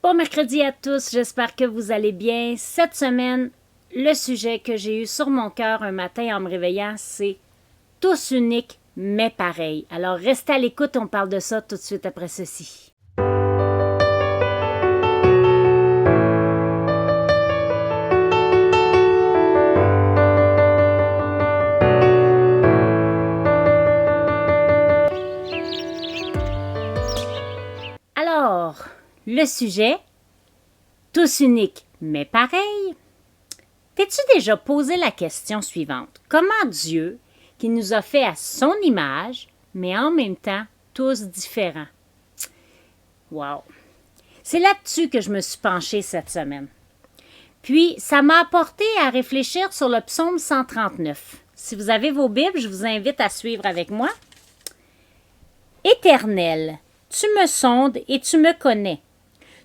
Bon mercredi à tous, j'espère que vous allez bien. Cette semaine, le sujet que j'ai eu sur mon cœur un matin en me réveillant, c'est tous uniques mais pareils. Alors restez à l'écoute, on parle de ça tout de suite après ceci. Alors, le sujet, tous uniques mais pareils. T'es-tu déjà posé la question suivante? Comment Dieu, qui nous a fait à son image, mais en même temps tous différents? Wow! C'est là-dessus que je me suis penchée cette semaine. Puis, ça m'a apporté à réfléchir sur le psaume 139. Si vous avez vos Bibles, je vous invite à suivre avec moi. Éternel, tu me sondes et tu me connais.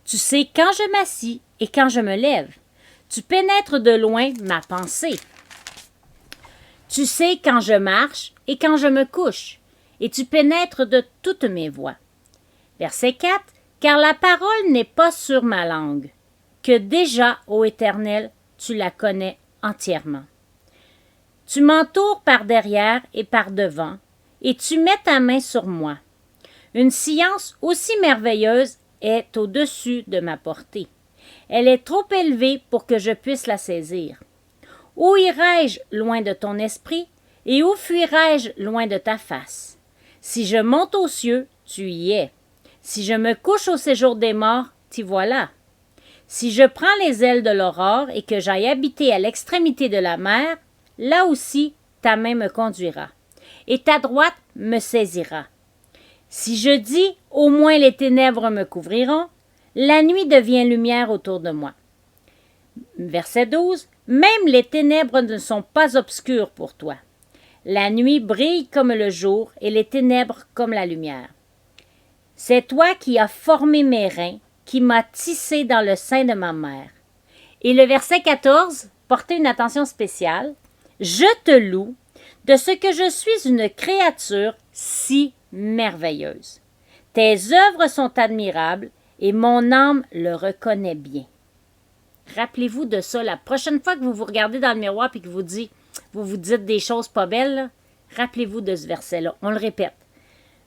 Tu sais quand je m'assis et quand je me lève. Tu pénètres de loin ma pensée. Tu sais quand je marche et quand je me couche, et tu pénètres de toutes mes voies. Verset 4. Car la parole n'est pas sur ma langue, que déjà, ô Éternel, tu la connais entièrement. Tu m'entoures par derrière et par devant, et tu mets ta main sur moi. Une science aussi merveilleuse est au-dessus de ma portée. Elle est trop élevée pour que je puisse la saisir. Où irai-je loin de ton esprit, et où fuirai-je loin de ta face? Si je monte aux cieux, tu y es. Si je me couche au séjour des morts, t'y voilà. Si je prends les ailes de l'aurore et que j'aille habiter à l'extrémité de la mer, là aussi ta main me conduira, et ta droite me saisira. Si je dis, au moins les ténèbres me couvriront, la nuit devient lumière autour de moi. Verset 12. Même les ténèbres ne sont pas obscures pour toi. La nuit brille comme le jour et les ténèbres comme la lumière. C'est toi qui as formé mes reins, qui m'as tissé dans le sein de ma mère. Et le verset 14, portez une attention spéciale. Je te loue de ce que je suis une créature si merveilleuse. Tes œuvres sont admirables et mon âme le reconnaît bien. Rappelez-vous de ça la prochaine fois que vous vous regardez dans le miroir et que vous vous dites des choses pas belles, là, rappelez-vous de ce verset-là. On le répète.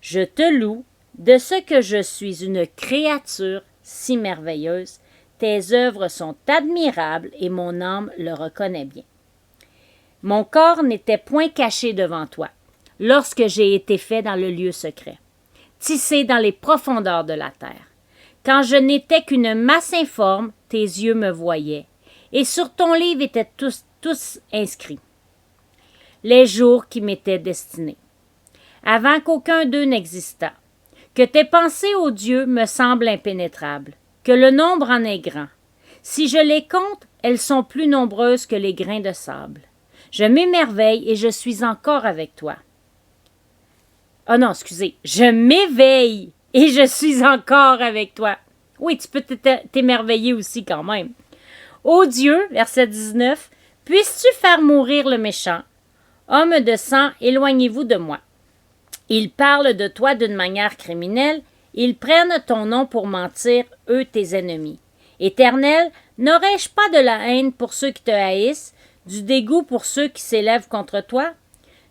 Je te loue de ce que je suis une créature si merveilleuse. Tes œuvres sont admirables et mon âme le reconnaît bien. Mon corps n'était point caché devant toi, lorsque j'ai été fait dans le lieu secret, tissé dans les profondeurs de la terre. Quand je n'étais qu'une masse informe, tes yeux me voyaient, et sur ton livre étaient tous inscrits les jours qui m'étaient destinés, avant qu'aucun d'eux n'existât, que tes pensées, ô Dieu, me semblent impénétrables, que le nombre en est grand. Si je les compte, elles sont plus nombreuses que les grains de sable. Je m'émerveille et je suis encore avec toi. Ah non, excusez, je m'éveille et je suis encore avec toi. Oui, tu peux t'émerveiller aussi quand même. Ô Dieu, verset 19, puisses-tu faire mourir le méchant? Homme de sang, éloignez-vous de moi. Ils parlent de toi d'une manière criminelle, ils prennent ton nom pour mentir, eux tes ennemis. Éternel, n'aurais-je pas de la haine pour ceux qui te haïssent, du dégoût pour ceux qui s'élèvent contre toi?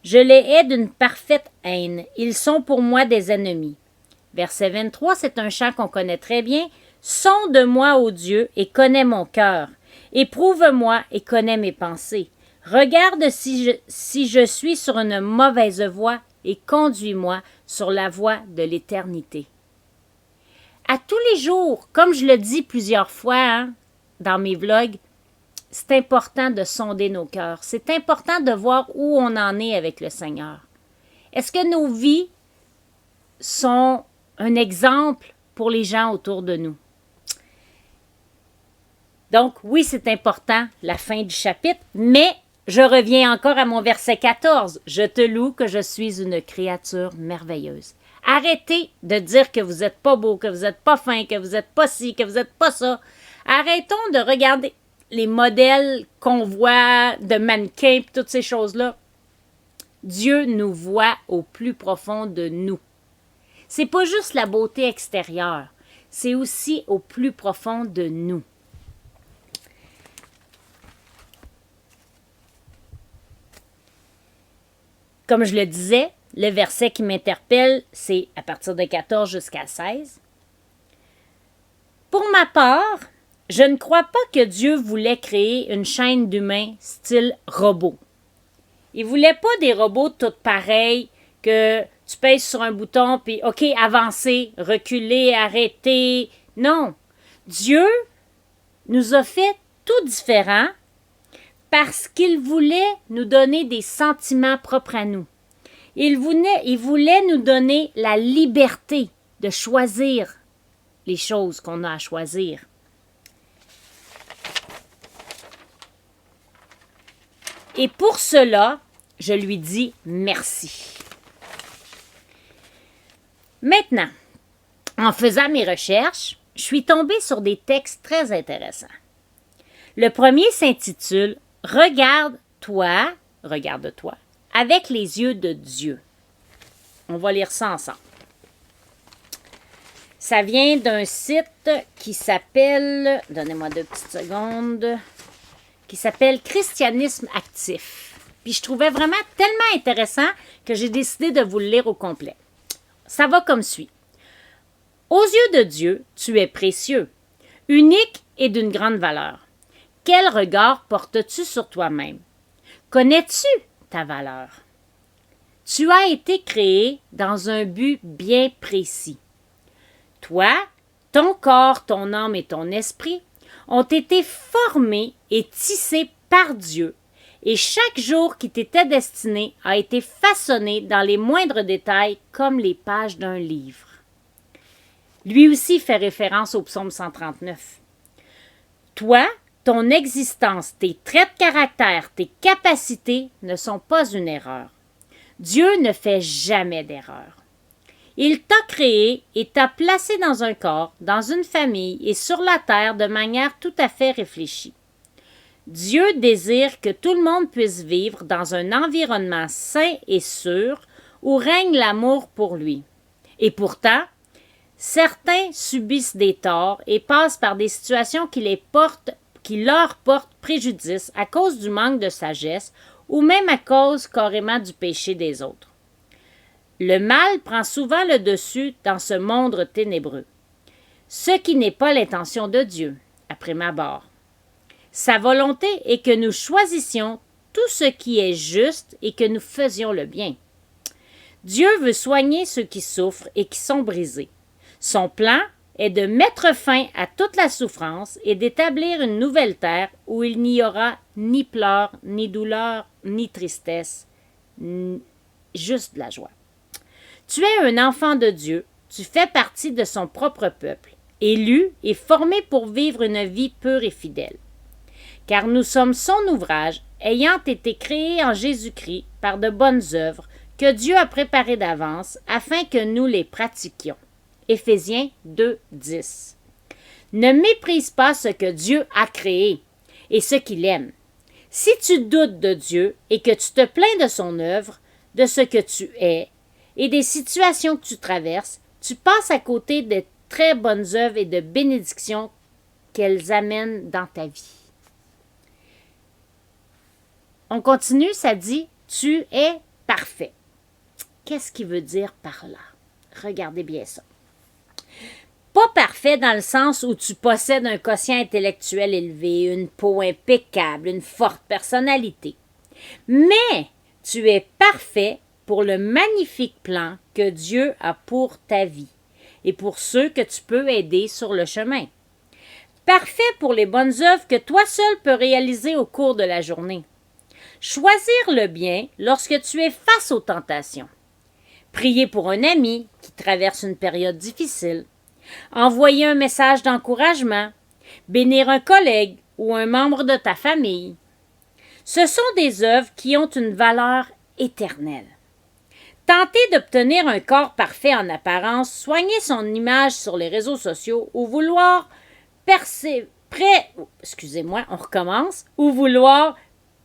Je les hais d'une parfaite haine, ils sont pour moi des ennemis. Verset 23, c'est un chant qu'on connaît très bien. Sonde-moi, ô Dieu, et connais mon cœur. Éprouve-moi et connais mes pensées. Regarde si je suis sur une mauvaise voie et conduis-moi sur la voie de l'éternité. À tous les jours, comme je le dis plusieurs fois dans mes vlogs, c'est important de sonder nos cœurs. C'est important de voir où on en est avec le Seigneur. Est-ce que nos vies sont un exemple pour les gens autour de nous? Donc, oui, c'est important, la fin du chapitre, mais je reviens encore à mon verset 14. Je te loue que je suis une créature merveilleuse. Arrêtez de dire que vous n'êtes pas beau, que vous n'êtes pas fin, que vous n'êtes pas ci, que vous n'êtes pas ça. Arrêtons de regarder les modèles qu'on voit de mannequins et toutes ces choses-là. Dieu nous voit au plus profond de nous. C'est pas juste la beauté extérieure. c'est aussi au plus profond de nous. Comme je le disais, le verset qui m'interpelle, c'est à partir de 14 jusqu'à 16. Pour ma part, je ne crois pas que Dieu voulait créer une chaîne d'humains style robot. Il ne voulait pas des robots tous pareils que tu pèses sur un bouton puis OK, avancer, reculer, arrêter. Non. Dieu nous a fait tout différent parce qu'il voulait nous donner des sentiments propres à nous. Il voulait nous donner la liberté de choisir les choses qu'on a à choisir. Et pour cela, je lui dis merci. Maintenant, en faisant mes recherches, je suis tombée sur des textes très intéressants. Le premier s'intitule « Regarde-toi, avec les yeux de Dieu ». On va lire ça ensemble. Ça vient d'un site qui s'appelle, donnez-moi 2 petites secondes, qui s'appelle Christianisme actif. Puis je trouvais vraiment tellement intéressant que j'ai décidé de vous le lire au complet. Ça va comme suit. Aux yeux de Dieu, tu es précieux, unique et d'une grande valeur. Quel regard portes-tu sur toi-même? Connais-tu ta valeur? Tu as été créé dans un but bien précis. Toi, ton corps, ton âme et ton esprit ont été formés et tissés par Dieu, et chaque jour qui t'était destiné a été façonné dans les moindres détails comme les pages d'un livre. Lui aussi fait référence au psaume 139. Toi, ton existence, tes traits de caractère, tes capacités ne sont pas une erreur. Dieu ne fait jamais d'erreur. Il t'a créé et t'a placé dans un corps, dans une famille et sur la terre de manière tout à fait réfléchie. Dieu désire que tout le monde puisse vivre dans un environnement sain et sûr où règne l'amour pour lui. Et pourtant, certains subissent des torts et passent par des situations qui leur portent préjudice à cause du manque de sagesse ou même à cause carrément du péché des autres. Le mal prend souvent le dessus dans ce monde ténébreux, ce qui n'est pas l'intention de Dieu, à prime abord. Sa volonté est que nous choisissions tout ce qui est juste et que nous faisions le bien. Dieu veut soigner ceux qui souffrent et qui sont brisés. Son plan est de mettre fin à toute la souffrance et d'établir une nouvelle terre où il n'y aura ni pleurs, ni douleur, ni tristesse, juste de la joie. Tu es un enfant de Dieu, tu fais partie de son propre peuple, élu et formé pour vivre une vie pure et fidèle. Car nous sommes son ouvrage, ayant été créés en Jésus-Christ par de bonnes œuvres que Dieu a préparées d'avance afin que nous les pratiquions. Éphésiens 2, 10. Ne méprise pas ce que Dieu a créé et ce qu'il aime. Si tu doutes de Dieu et que tu te plains de son œuvre, de ce que tu es et des situations que tu traverses, tu passes à côté de très bonnes œuvres et de bénédictions qu'elles amènent dans ta vie. On continue, ça dit « Tu es parfait ». Qu'est-ce qu'il veut dire par là? Regardez bien ça. Pas parfait dans le sens où tu possèdes un quotient intellectuel élevé, une peau impeccable, une forte personnalité. Mais tu es parfait pour le magnifique plan que Dieu a pour ta vie et pour ceux que tu peux aider sur le chemin. Parfait pour les bonnes œuvres que toi seul peux réaliser au cours de la journée. Choisir le bien lorsque tu es face aux tentations. Prier pour un ami qui traverse une période difficile. Envoyer un message d'encouragement. Bénir un collègue ou un membre de ta famille. Ce sont des œuvres qui ont une valeur éternelle. Tenter d'obtenir un corps parfait en apparence, soigner son image sur les réseaux sociaux ou vouloir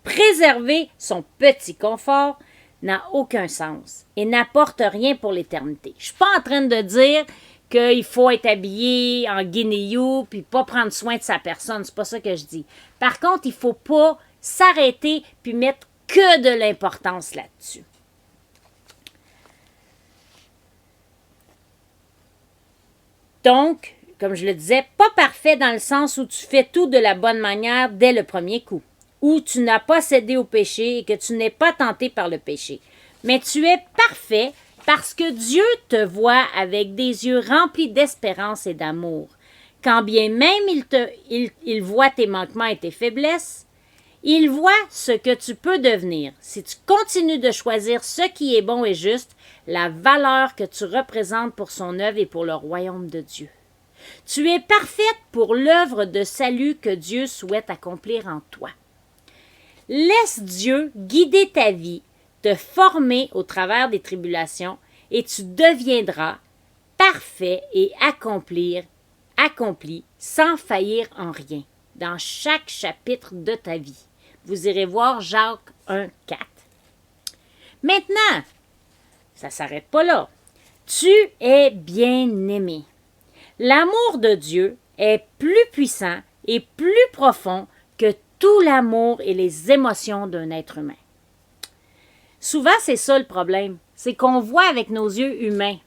préserver son petit confort n'a aucun sens et n'apporte rien pour l'éternité. Je ne suis pas en train de dire qu'il faut être habillé en guinéou puis pas prendre soin de sa personne. C'est pas ça que je dis. Par contre, il faut pas s'arrêter puis mettre que de l'importance là-dessus. Donc, comme je le disais, pas parfait dans le sens où tu fais tout de la bonne manière dès le premier coup, où tu n'as pas cédé au péché et que tu n'es pas tenté par le péché. Mais tu es parfait parce que Dieu te voit avec des yeux remplis d'espérance et d'amour. Quand bien même il voit tes manquements et tes faiblesses, il voit ce que tu peux devenir si tu continues de choisir ce qui est bon et juste, la valeur que tu représentes pour son œuvre et pour le royaume de Dieu. Tu es parfaite pour l'œuvre de salut que Dieu souhaite accomplir en toi. Laisse Dieu guider ta vie, te former au travers des tribulations, et tu deviendras parfait et accompli sans faillir en rien, dans chaque chapitre de ta vie. Vous irez voir Jacques 1, 4. Maintenant, ça ne s'arrête pas là. Tu es bien-aimé. L'amour de Dieu est plus puissant et plus profond que tout l'amour et les émotions d'un être humain. Souvent, c'est ça le problème. C'est qu'on voit avec nos yeux humains.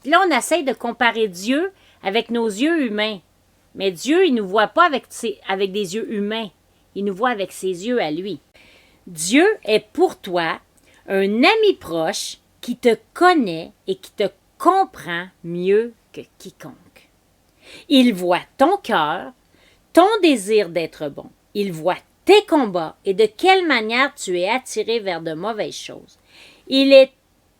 Puis là, on essaye de comparer Dieu avec nos yeux humains. Mais Dieu, il ne nous voit pas avec des yeux humains. Il nous voit avec ses yeux à lui. Dieu est pour toi un ami proche qui te connaît et qui te comprend mieux que quiconque. Il voit ton cœur, ton désir d'être bon. Il voit tes combats et de quelle manière tu es attiré vers de mauvaises choses. Il est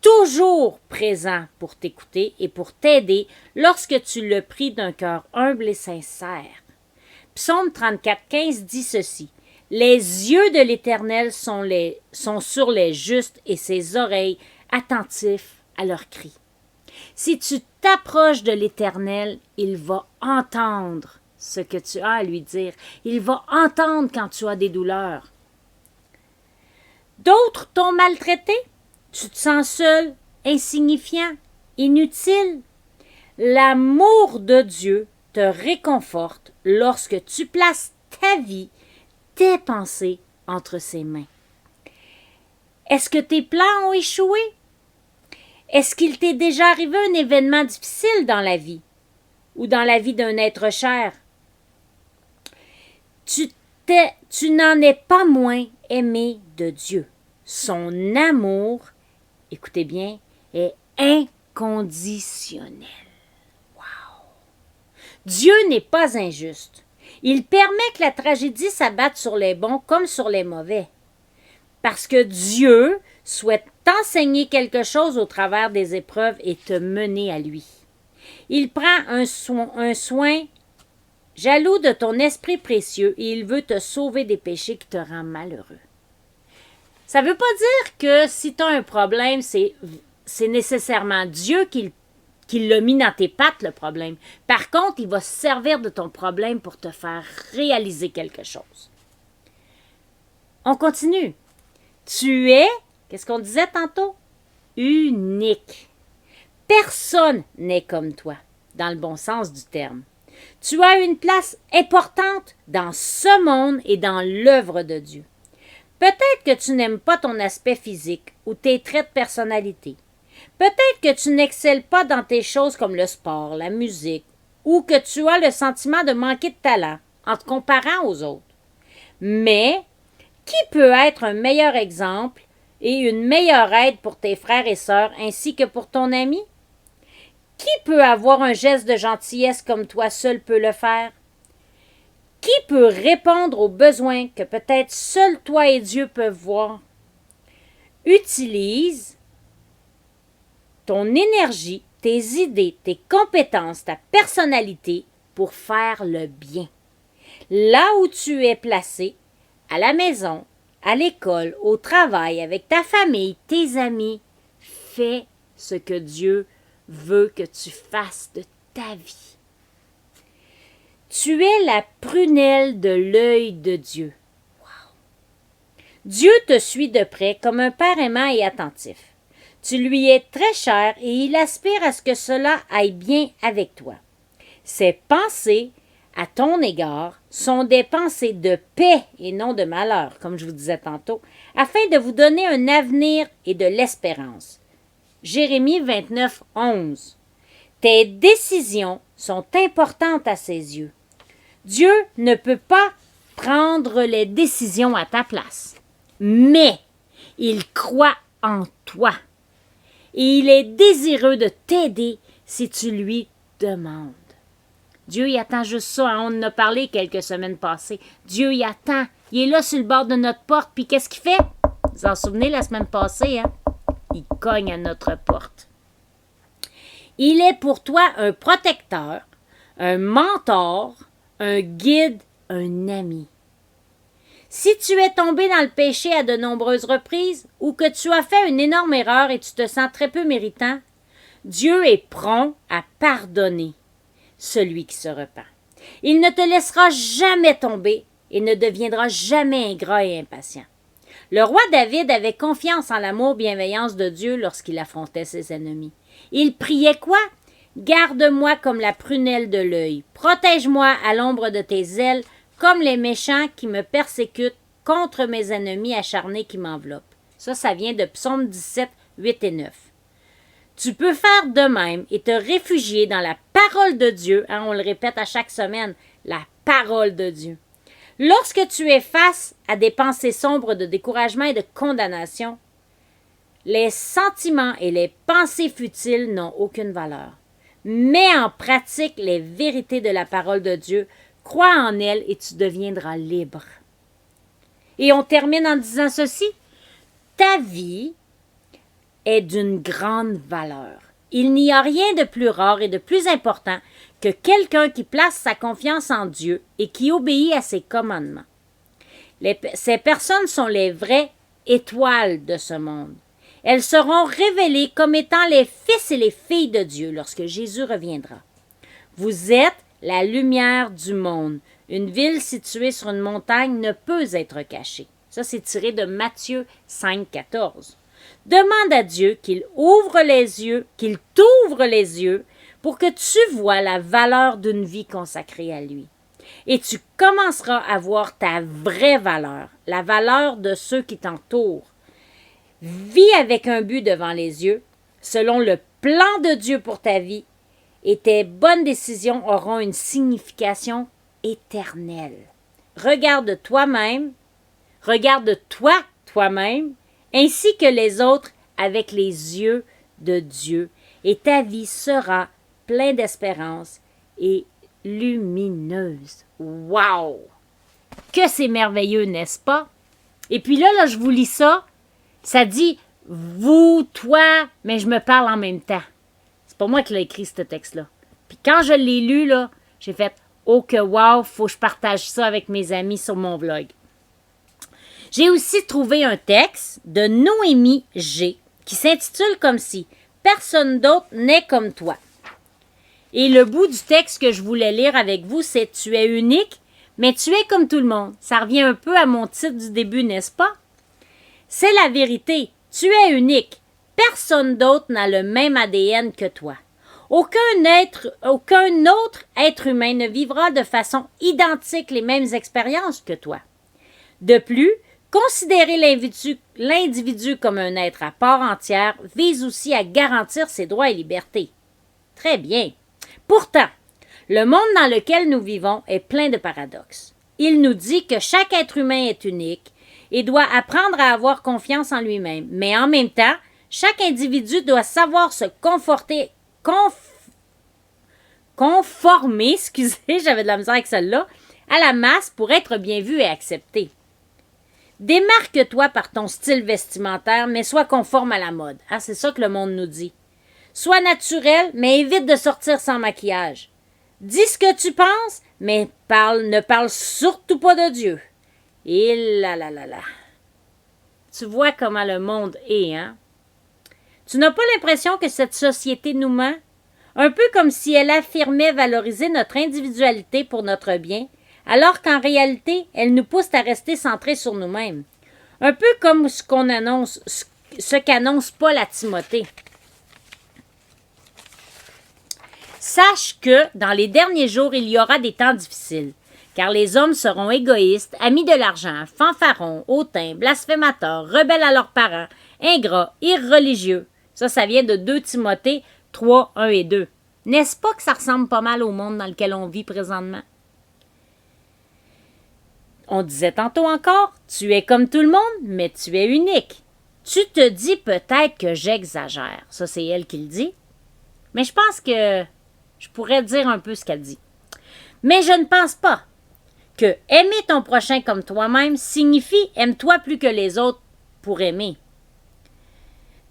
toujours présent pour t'écouter et pour t'aider lorsque tu le pries d'un cœur humble et sincère. Psaume 34,15 dit ceci. « Les yeux de l'Éternel sont sur les justes et ses oreilles attentifs à leurs cris. » Si tu t'approches de l'Éternel, il va entendre ce que tu as à lui dire. Il va entendre quand tu as des douleurs. D'autres t'ont maltraité. Tu te sens seul, insignifiant, inutile. L'amour de Dieu te réconforte lorsque tu places ta vie, tes pensées entre ses mains. Est-ce que tes plans ont échoué? Est-ce qu'il t'est déjà arrivé un événement difficile dans la vie ou dans la vie d'un être cher? Tu n'en es pas moins aimé de Dieu. Son amour, écoutez bien, est inconditionnel. Wow! Dieu n'est pas injuste. Il permet que la tragédie s'abatte sur les bons comme sur les mauvais. Parce que Dieu souhaite t'enseigner quelque chose au travers des épreuves et te mener à lui. Il prend un soin jaloux de ton esprit précieux et il veut te sauver des péchés qui te rendent malheureux. Ça ne veut pas dire que si tu as un problème, c'est nécessairement Dieu qui l'a mis dans tes pattes, le problème. Par contre, il va se servir de ton problème pour te faire réaliser quelque chose. On continue. Tu es, qu'est-ce qu'on disait tantôt? Unique. Personne n'est comme toi, dans le bon sens du terme. Tu as une place importante dans ce monde et dans l'œuvre de Dieu. Peut-être que tu n'aimes pas ton aspect physique ou tes traits de personnalité. Peut-être que tu n'excelles pas dans tes choses comme le sport, la musique, ou que tu as le sentiment de manquer de talent en te comparant aux autres. Mais qui peut être un meilleur exemple et une meilleure aide pour tes frères et sœurs ainsi que pour ton ami? Qui peut avoir un geste de gentillesse comme toi seul peux le faire? Qui peut répondre aux besoins que peut-être seul toi et Dieu peuvent voir? Utilise ton énergie, tes idées, tes compétences, ta personnalité pour faire le bien. Là où tu es placé, à la maison, à l'école, au travail, avec ta famille, tes amis, fais ce que Dieu veut que tu fasses de ta vie. Tu es la prunelle de l'œil de Dieu. Wow. Dieu te suit de près comme un père aimant et attentif. Tu lui es très cher et il aspire à ce que cela aille bien avec toi. Ses pensées à ton égard sont des pensées de paix et non de malheur, comme je vous disais tantôt, afin de vous donner un avenir et de l'espérance. Jérémie 29, 11. Tes décisions sont importantes à ses yeux. Dieu ne peut pas prendre les décisions à ta place, mais il croit en toi. Et il est désireux de t'aider si tu lui demandes. Dieu, il attend juste ça. Hein? On en a parlé quelques semaines passées. Dieu, il attend. Il est là sur le bord de notre porte. Puis qu'est-ce qu'il fait? Vous vous en souvenez la semaine passée, hein? Il cogne à notre porte. Il est pour toi un protecteur, un mentor, un guide, un ami. Si tu es tombé dans le péché à de nombreuses reprises ou que tu as fait une énorme erreur et tu te sens très peu méritant, Dieu est prompt à pardonner celui qui se repent. Il ne te laissera jamais tomber et ne deviendra jamais ingrat et impatient. Le roi David avait confiance en l'amour bienveillance de Dieu lorsqu'il affrontait ses ennemis. Il priait quoi? Garde-moi comme la prunelle de l'œil. Protège-moi à l'ombre de tes ailes, comme les méchants qui me persécutent contre mes ennemis acharnés qui m'enveloppent. Ça vient de Psaume 17, 8 et 9. Tu peux faire de même et te réfugier dans la parole de Dieu. Hein, on le répète à chaque semaine, la parole de Dieu. Lorsque tu es face à des pensées sombres de découragement et de condamnation, les sentiments et les pensées futiles n'ont aucune valeur. Mets en pratique les vérités de la parole de Dieu, crois en elle et tu deviendras libre. Et on termine en disant ceci, ta vie est d'une grande valeur. Il n'y a rien de plus rare et de plus important que quelqu'un qui place sa confiance en Dieu et qui obéit à ses commandements. Ces personnes sont les vraies étoiles de ce monde. Elles seront révélées comme étant les fils et les filles de Dieu lorsque Jésus reviendra. Vous êtes la lumière du monde. Une ville située sur une montagne ne peut être cachée. Ça, c'est tiré de Matthieu 5, 14. Demande à Dieu qu'il t'ouvre les yeux pour que tu vois la valeur d'une vie consacrée à lui. Et tu commenceras à voir ta vraie valeur, la valeur de ceux qui t'entourent. Vis avec un but devant les yeux, selon le plan de Dieu pour ta vie, et tes bonnes décisions auront une signification éternelle. Regarde-toi toi-même, ainsi que les autres avec les yeux de Dieu, et ta vie sera pleine d'espérance et lumineuse. Wow! Que c'est merveilleux, n'est-ce pas? Et puis là, je vous lis ça. Ça dit « vous, toi », mais je me parle en même temps. C'est pas moi qui l'ai écrit, ce texte-là. Puis quand je l'ai lu, là, j'ai fait « oh que wow, faut que je partage ça avec mes amis sur mon vlog ». J'ai aussi trouvé un texte de Noémie G qui s'intitule comme si « Personne d'autre n'est comme toi ». Et le bout du texte que je voulais lire avec vous, c'est « Tu es unique, mais tu es comme tout le monde ». Ça revient un peu à mon titre du début, n'est-ce pas? C'est la vérité. Tu es unique. Personne d'autre n'a le même ADN que toi. Aucun autre être humain ne vivra de façon identique les mêmes expériences que toi. De plus, considérer l'individu comme un être à part entière vise aussi à garantir ses droits et libertés. Très bien. Pourtant, le monde dans lequel nous vivons est plein de paradoxes. Il nous dit que chaque être humain est unique et doit apprendre à avoir confiance en lui-même. Mais en même temps, chaque individu doit savoir se conformer, j'avais de la misère avec celle-là, à la masse pour être bien vu et accepté. Démarque-toi par ton style vestimentaire, mais sois conforme à la mode. Ah, c'est ça que le monde nous dit. Sois naturel, mais évite de sortir sans maquillage. Dis ce que tu penses, mais ne parle surtout pas de Dieu. Et là. Tu vois comment le monde est, hein? Tu n'as pas l'impression que cette société nous ment? Un peu comme si elle affirmait valoriser notre individualité pour notre bien, alors qu'en réalité, elle nous pousse à rester centrés sur nous-mêmes. Un peu comme ce qu'on annonce, ce qu'annonce Paul à Timothée. Sache que dans les derniers jours, il y aura des temps difficiles, car les hommes seront égoïstes, amis de l'argent, fanfarons, hautains, blasphémateurs, rebelles à leurs parents, ingrats, irreligieux. Ça vient de 2 Timothée 3, 1 et 2. N'est-ce pas que ça ressemble pas mal au monde dans lequel on vit présentement? On disait tantôt encore, tu es comme tout le monde, mais tu es unique. Tu te dis peut-être que j'exagère. Ça, c'est elle qui le dit. Mais je pense que je pourrais dire un peu ce qu'elle dit. Mais je ne pense pas que aimer ton prochain comme toi-même signifie aime-toi plus que les autres pour aimer.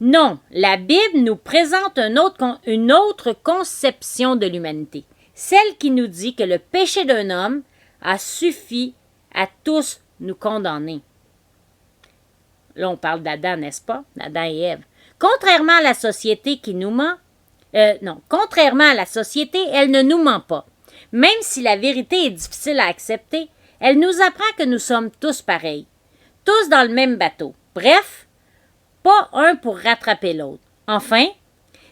Non, la Bible nous présente une autre conception de l'humanité. Celle qui nous dit que le péché d'un homme a suffi à tous nous condamner. Là, on parle d'Adam, n'est-ce pas? D'Adam et Ève. Contrairement à la société qui nous ment, contrairement à la société, elle ne nous ment pas. Même si la vérité est difficile à accepter, elle nous apprend que nous sommes tous pareils, tous dans le même bateau. Bref, pas un pour rattraper l'autre. Enfin,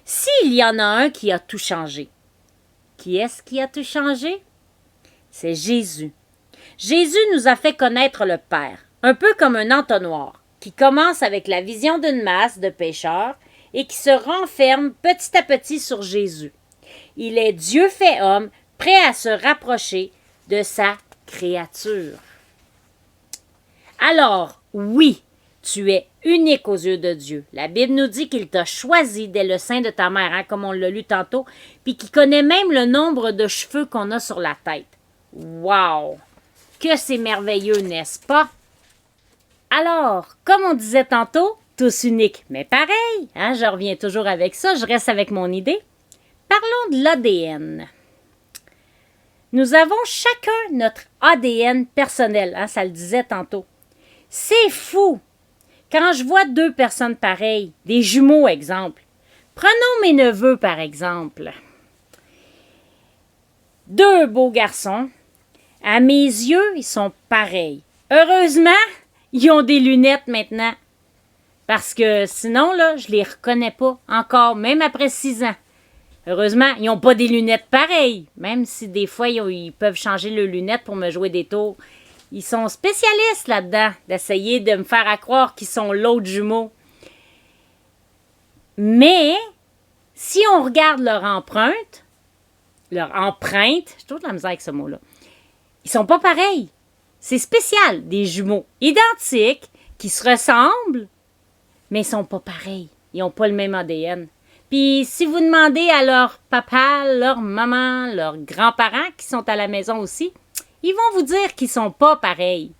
s'il y en a un qui a tout changé. Qui est-ce qui a tout changé? C'est Jésus. Jésus nous a fait connaître le Père, un peu comme un entonnoir, qui commence avec la vision d'une masse de pécheurs et qui se renferme petit à petit sur Jésus. Il est Dieu fait homme, prêt à se rapprocher de sa créature. Alors, oui, tu es unique aux yeux de Dieu. La Bible nous dit qu'il t'a choisi dès le sein de ta mère, hein, comme on l'a lu tantôt, puis qu'il connaît même le nombre de cheveux qu'on a sur la tête. Wow! Que c'est merveilleux, n'est-ce pas? Alors, comme on disait tantôt, tous uniques, mais pareil, hein, je reviens toujours avec ça, je reste avec mon idée. Parlons de l'ADN. Nous avons chacun notre ADN personnel, hein, ça le disait tantôt. C'est fou! Quand je vois 2 personnes pareilles, des jumeaux, exemple. Prenons mes neveux, par exemple. 2 beaux garçons. À mes yeux, ils sont pareils. Heureusement, ils ont des lunettes maintenant. Parce que sinon, là, je les reconnais pas encore, même après 6 ans. Heureusement, ils n'ont pas des lunettes pareilles. Même si des fois, ils peuvent changer leurs lunettes pour me jouer des tours. Ils sont spécialistes là-dedans, d'essayer de me faire croire qu'ils sont l'autre jumeau. Mais, si on regarde leur empreinte, j'ai toujours de la misère avec ce mot-là, ils sont pas pareils. C'est spécial, des jumeaux identiques, qui se ressemblent, mais ils sont pas pareils. Ils n'ont pas le même ADN. Puis, si vous demandez à leur papa, leur maman, leurs grands-parents qui sont à la maison aussi, ils vont vous dire qu'ils sont pas pareils.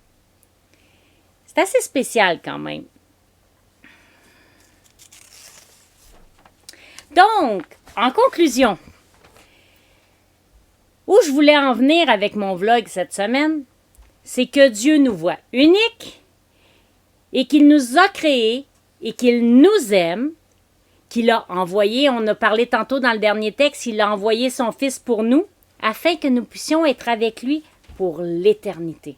C'est assez spécial quand même. Donc, en conclusion, où je voulais en venir avec mon vlog cette semaine, c'est que Dieu nous voit uniques et qu'il nous a créés et qu'il nous aime, qu'il a envoyé, on a parlé tantôt dans le dernier texte, il a envoyé son Fils pour nous, afin que nous puissions être avec lui pour l'éternité.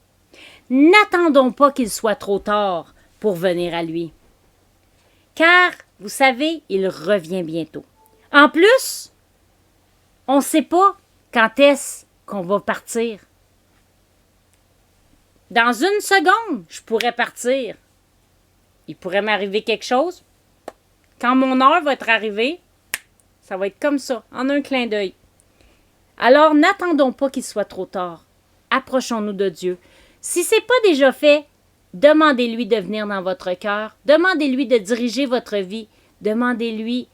N'attendons pas qu'il soit trop tard pour venir à lui. Car, vous savez, il revient bientôt. En plus, on ne sait pas quand est-ce qu'on va partir. Dans 1 seconde, je pourrais partir. Il pourrait m'arriver quelque chose. Quand mon heure va être arrivée, ça va être comme ça, en un clin d'œil. Alors, n'attendons pas qu'il soit trop tard. Approchons-nous de Dieu. Si ce n'est pas déjà fait, demandez-lui de venir dans votre cœur. Demandez-lui de diriger votre vie. Demandez-lui,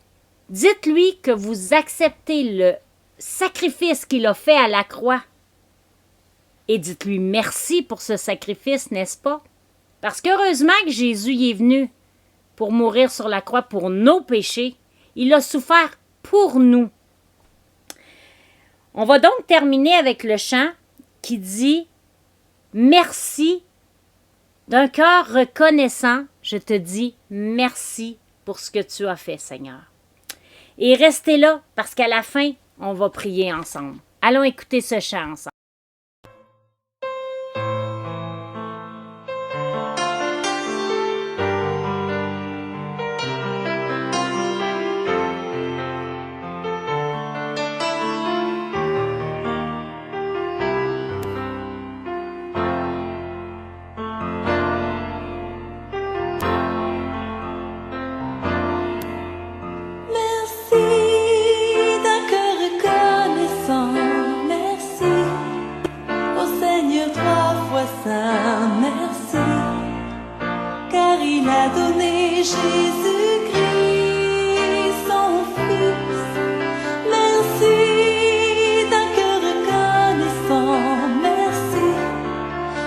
dites-lui que vous acceptez le sacrifice qu'il a fait à la croix. Et dites-lui merci pour ce sacrifice, n'est-ce pas? Parce qu'heureusement que Jésus y est venu pour mourir sur la croix pour nos péchés. Il a souffert pour nous. On va donc terminer avec le chant qui dit « Merci, d'un cœur reconnaissant, je te dis merci pour ce que tu as fait, Seigneur. » Et restez là, parce qu'à la fin, on va prier ensemble. Allons écouter ce chant ensemble. Jésus-Christ, son Fils. Merci d'un cœur reconnaissant. Merci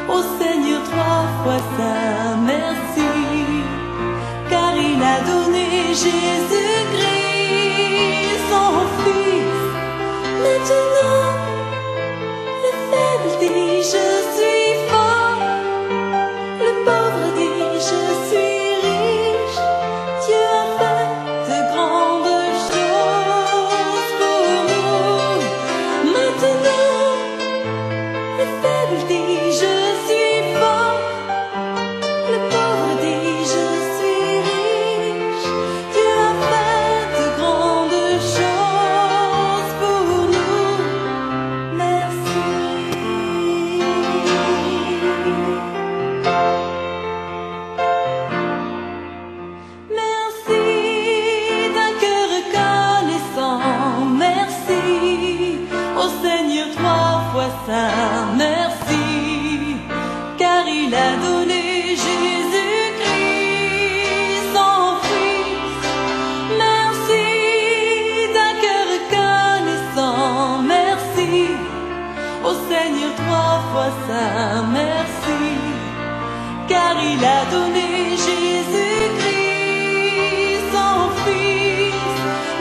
au Seigneur trois fois saint. Merci, car il a donné Jésus-Christ, son Fils. Maintenant, le faible dit je suis fort, le pauvre dit je suis riche. Dieu a fait de grandes choses pour nous. Maintenant, le faible dit je suis fort, le pauvre dit je suis riche. Dieu a fait de grandes choses pour nous. Merci. Merci d'un cœur reconnaissant. Merci au Seigneur trois fois saint. Merci, car il a donné Jésus-Christ, son Fils. Merci d'un cœur reconnaissant. Merci au Seigneur trois fois saint. Merci, car il a donné Jésus-Christ, son Fils.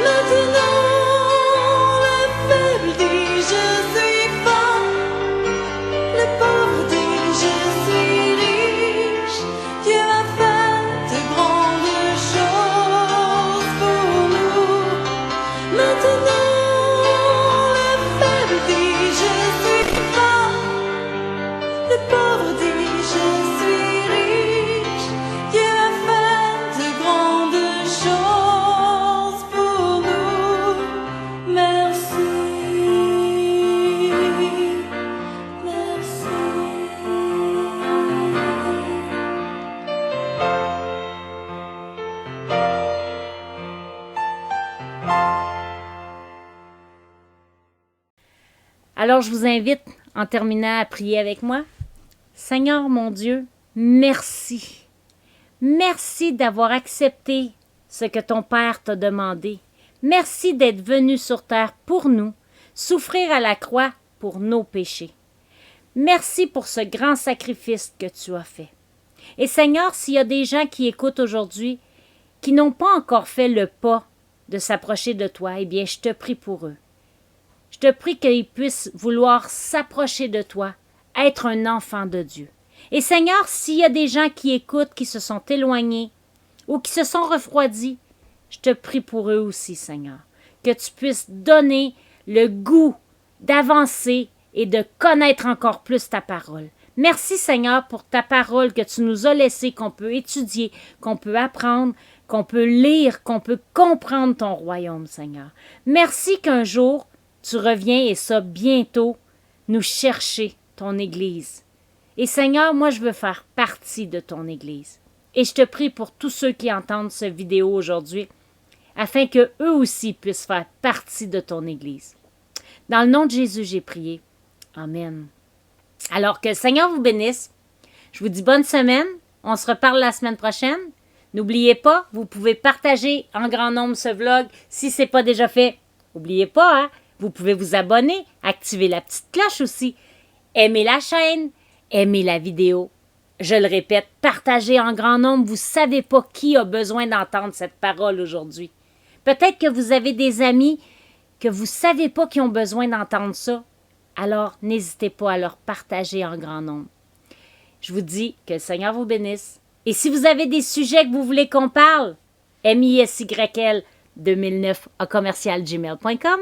Maintenant, le faible dit je suis fort, le pauvre dit je suis riche. Dieu a fait de grandes choses pour nous. Maintenant, le faible dit je suis fort, le pauvre dit je suis riche. Dieu a fait de grandes choses pour nous. Merci. Merci. Alors, je vous invite, en terminant, à prier avec moi. Seigneur mon Dieu, merci. Merci d'avoir accepté ce que ton Père t'a demandé. Merci d'être venu sur terre pour nous, souffrir à la croix pour nos péchés. Merci pour ce grand sacrifice que tu as fait. Et Seigneur, s'il y a des gens qui écoutent aujourd'hui, qui n'ont pas encore fait le pas de s'approcher de toi, eh bien, je te prie pour eux. Je te prie qu'ils puissent vouloir s'approcher de toi, être un enfant de Dieu. Et Seigneur, s'il y a des gens qui écoutent, qui se sont éloignés ou qui se sont refroidis, je te prie pour eux aussi, Seigneur, que tu puisses donner le goût d'avancer et de connaître encore plus ta parole. Merci, Seigneur, pour ta parole que tu nous as laissée, qu'on peut étudier, qu'on peut apprendre, qu'on peut lire, qu'on peut comprendre ton royaume, Seigneur. Merci qu'un jour, tu reviens, et ça bientôt, nous chercher ton Église. Et Seigneur, moi, je veux faire partie de ton Église. Et je te prie pour tous ceux qui entendent cette vidéo aujourd'hui, afin qu'eux aussi puissent faire partie de ton Église. Dans le nom de Jésus, j'ai prié. Amen. Alors que le Seigneur vous bénisse. Je vous dis bonne semaine. On se reparle la semaine prochaine. N'oubliez pas, vous pouvez partager en grand nombre ce vlog si ce n'est pas déjà fait. N'oubliez pas, hein? Vous pouvez vous abonner, activer la petite cloche aussi. Aimez la chaîne, aimez la vidéo. Je le répète, partagez en grand nombre. Vous ne savez pas qui a besoin d'entendre cette parole aujourd'hui. Peut-être que vous avez des amis que vous ne savez pas qui ont besoin d'entendre ça. Alors, n'hésitez pas à leur partager en grand nombre. Je vous dis que le Seigneur vous bénisse. Et si vous avez des sujets que vous voulez qu'on parle, misyl2009@gmail.com.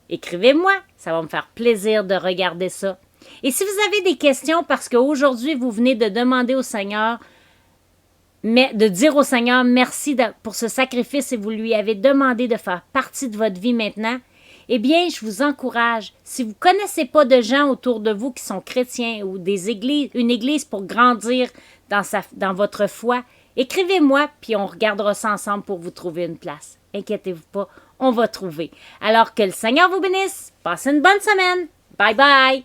Écrivez-moi, ça va me faire plaisir de regarder ça. Et si vous avez des questions, parce qu'aujourd'hui, vous venez de demander au Seigneur, de dire au Seigneur merci pour ce sacrifice et vous lui avez demandé de faire partie de votre vie maintenant, eh bien, je vous encourage, si vous ne connaissez pas de gens autour de vous qui sont chrétiens ou une église pour grandir dans votre foi, écrivez-moi, puis on regardera ça ensemble pour vous trouver une place. Inquiétez-vous pas, on va trouver. Alors que le Seigneur vous bénisse. Passez une bonne semaine. Bye bye.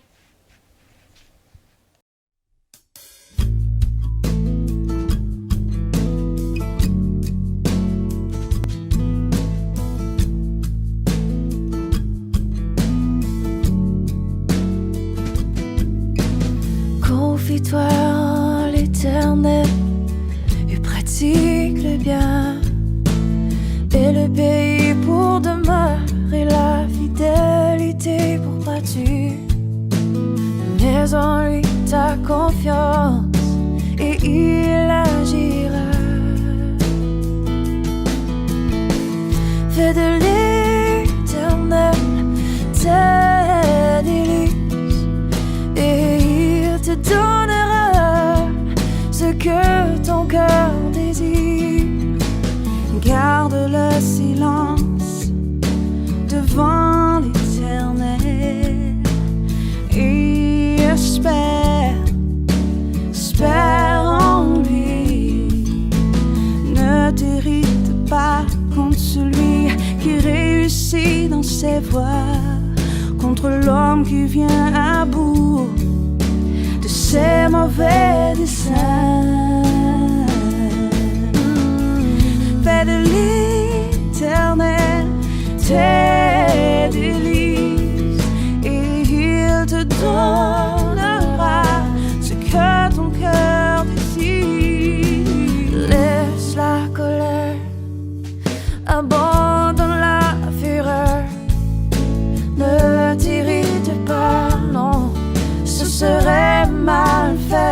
Confie-toi en l'Éternel et pratique le bien. Et le pays pour demeurer, la fidélité pour bâtir. Mets en lui ta confiance et il agira. Fais de l'Éternel tes délices et il te donnera ce que ton cœur désire. Garde le silence devant l'Éternel et espère en lui. Ne t'irrite pas contre celui qui réussit dans ses voies, contre l'homme qui vient à bout de ses mauvais desseins. Fais de l'Éternel tes délices et il te donnera ce que ton cœur désire. Laisse la colère, abandonne la fureur. Ne t'irrite pas, non, ce serait mal fait.